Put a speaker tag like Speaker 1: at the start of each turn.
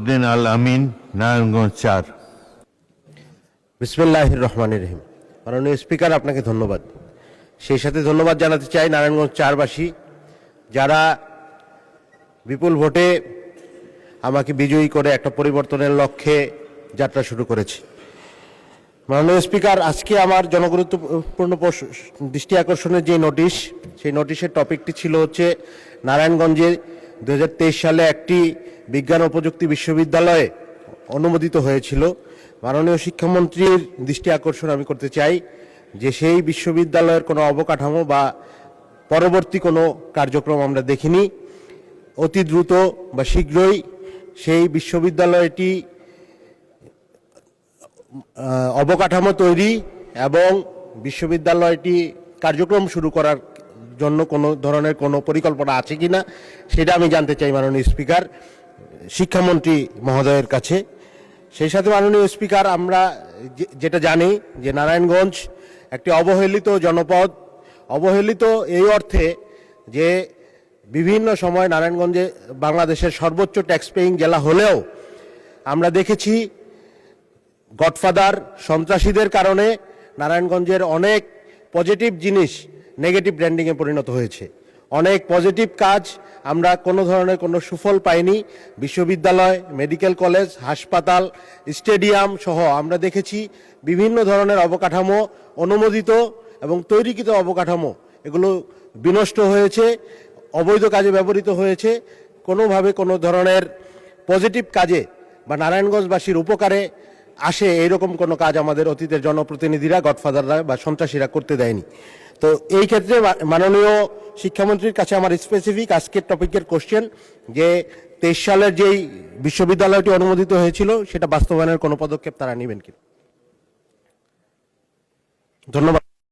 Speaker 1: উদ্দিন আল আমিন, নারায়ণগঞ্জ 4।
Speaker 2: বিসমিল্লাহির রহমানির রহিম। মাননীয় স্পিকার, আপনাকে ধন্যবাদ। সেই সাথে ধন্যবাদ জানাতে চাই নারায়ণগঞ্জ 4বাসী, যারা বিপুল ভোটে আমাকে বিজয়ী করে একটা পরিবর্তনের লক্ষ্যে যাত্রা শুরু করেছে। মাননীয় স্পিকার, আজকে আমার জনগুরুত্বপূর্ণ দৃষ্টি আকর্ষণের যে নোটিশ, সেই নোটিশের টপিকটি ছিল হচ্ছে নারায়ণগঞ্জে 2023 সালে একটি বিজ্ঞান ও প্রযুক্তি বিশ্ববিদ্যালয়ে অনুমোদিত হয়েছিল। মাননীয় শিক্ষামন্ত্রীর দৃষ্টি আকর্ষণ আমি করতে চাই যে সেই বিশ্ববিদ্যালয়ের কোনো অবকাঠামো বা পরবর্তী কোনো কার্যক্রম আমরা দেখিনি। অতি দ্রুত বা শীঘ্রই সেই বিশ্ববিদ্যালয়টি অবকাঠামো তৈরি এবং বিশ্ববিদ্যালয়টি কার্যক্রম শুরু করার জন্য কোনো ধরনের কোনো পরিকল্পনা আছে কিনা সেটা আমি জানতে চাই মাননীয় স্পিকার, শিক্ষামন্ত্রী মহোদয়ের কাছে। সেই সাথে মাননীয় স্পিকার, আমরা যেটা জানি যে নারায়ণগঞ্জ একটি অবহেলিত জনপদ। অবহেলিত এই অর্থে যে বিভিন্ন সময় নারায়ণগঞ্জে বাংলাদেশের সর্বোচ্চ ট্যাক্স পেইং জেলা হলেও আমরা দেখেছি গডফাদার সন্ত্রাসীদের কারণে নারায়ণগঞ্জের অনেক পজিটিভ জিনিস নেগেটিভ ব্র্যান্ডিংয়ে পরিণত হয়েছে। অনেক পজিটিভ কাজ আমরা কোনো ধরনের কোনো সুফল পাইনি। বিশ্ববিদ্যালয়, মেডিকেল কলেজ, হাসপাতাল, স্টেডিয়াম সহ আমরা দেখেছি বিভিন্ন ধরনের অবকাঠামো, অনুমোদিত এবং তৈরিকৃত অবকাঠামো এগুলো বিনষ্ট হয়েছে, অবৈধ কাজে ব্যবহৃত হয়েছে। কোনোভাবে কোনো ধরনের পজিটিভ কাজে বা নারায়ণগঞ্জবাসীর উপকারে আসে এইরকম কোনো কাজ আমাদের অতীতের জনপ্রতিনিধিরা, গডফাদাররা বা সন্ত্রাসীরা করতে দেয়নি। তো এই ক্ষেত্রে মাননীয় শিক্ষামন্ত্রীর কাছে আমার স্পেসিফিক আজকের টপিকের কোশ্চেন যে 23 সালের যেই বিশ্ববিদ্যালয়টি অনুমোদিত হয়েছিল সেটা বাস্তবায়নের কোনো পদক্ষেপ তারা নেবেন কিনা। ধন্যবাদ।